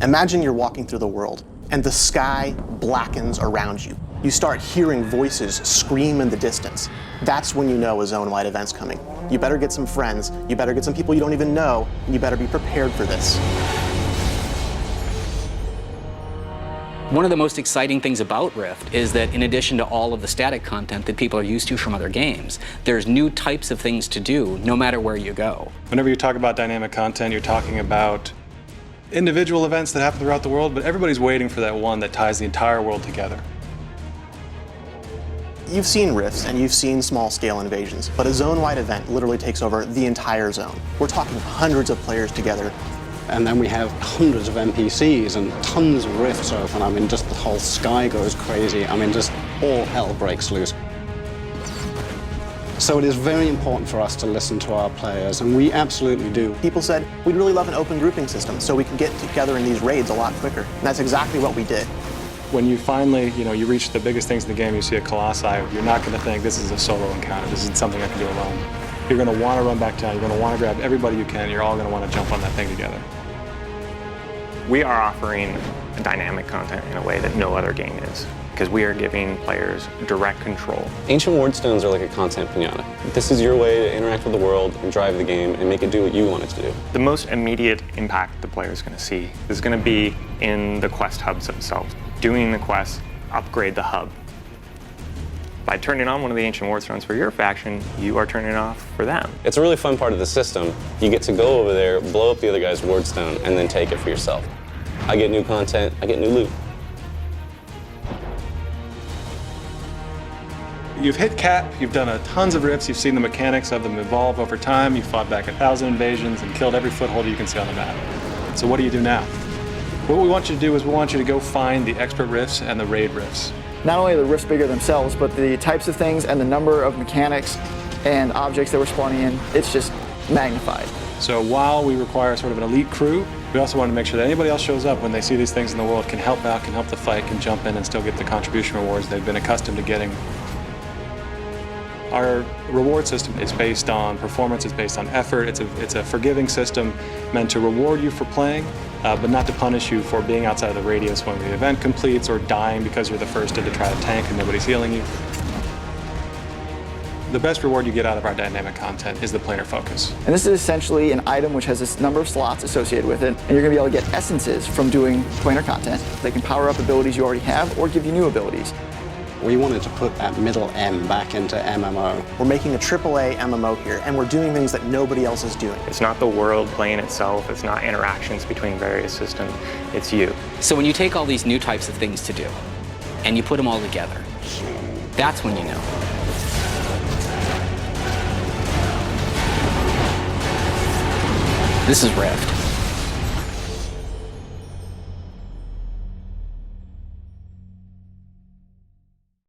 Imagine you're walking through the world, and the sky blackens around you. You start hearing voices scream in the distance. That's when you know a zone-wide event's coming. You better get some friends, you better get some people you don't even know, and you better be prepared for this. One of the most exciting things about Rift is that in addition to all of the static content that people are used to from other games, there's new types of things to do no matter where you go. Whenever you talk about dynamic content, you're talking about individual events that happen throughout the world, but everybody's waiting for that one that ties the entire world together. You've seen rifts and you've seen small-scale invasions, but a zone-wide event literally takes over the entire zone. We're talking hundreds of players together. And then we have hundreds of NPCs and tons of rifts open. I mean, just the whole sky goes crazy. I mean, just all hell breaks loose. So it is very important for us to listen to our players, and we absolutely do. People said, we'd really love an open grouping system so we can get together in these raids a lot quicker. And that's exactly what we did. When you finally, you reach the biggest things in the game, you see a Colossi, you're not going to think this is a solo encounter, this isn't something I can do alone. You're going to want to run back down, you're going to want to grab everybody you can, you're all going to want to jump on that thing together. We are offering dynamic content in a way that no other game is, because we are giving players direct control. Ancient Wardstones are like a content pinata. This is your way to interact with the world and drive the game and make it do what you want it to do. The most immediate impact the player is going to see is going to be in the quest hubs themselves. Doing the quests, upgrade the hub. By turning on one of the Ancient Wardstones for your faction, you are turning it off for them. It's a really fun part of the system. You get to go over there, blow up the other guy's Wardstone, and then take it for yourself. I get new content, I get new loot. You've hit cap, you've done tons of rifts, you've seen the mechanics of them evolve over time, you've fought back 1,000 invasions and killed every foothold you can see on the map. So what do you do now? What we want you to do is we want you to go find the expert rifts and the raid rifts. Not only are the rifts bigger themselves, but the types of things and the number of mechanics and objects that we're spawning in, it's just magnified. So while we require sort of an elite crew, we also want to make sure that anybody else shows up when they see these things in the world, can help out, can help the fight, can jump in and still get the contribution rewards they've been accustomed to getting. Our reward system is based on performance, it's based on effort, it's a forgiving system meant to reward you for playing, but not to punish you for being outside of the radius when the event completes or dying because you're the first in to try to tank and nobody's healing you. The best reward you get out of our dynamic content is the planar focus. And this is essentially an item which has a number of slots associated with it, and you're going to be able to get essences from doing planar content. They can power up abilities you already have or give you new abilities. We wanted to put that middle M back into MMO. We're making a AAA MMO here, and we're doing things that nobody else is doing. It's not the world playing itself, it's not interactions between various systems, it's you. So when you take all these new types of things to do, and you put them all together, that's when you know. This is Rift.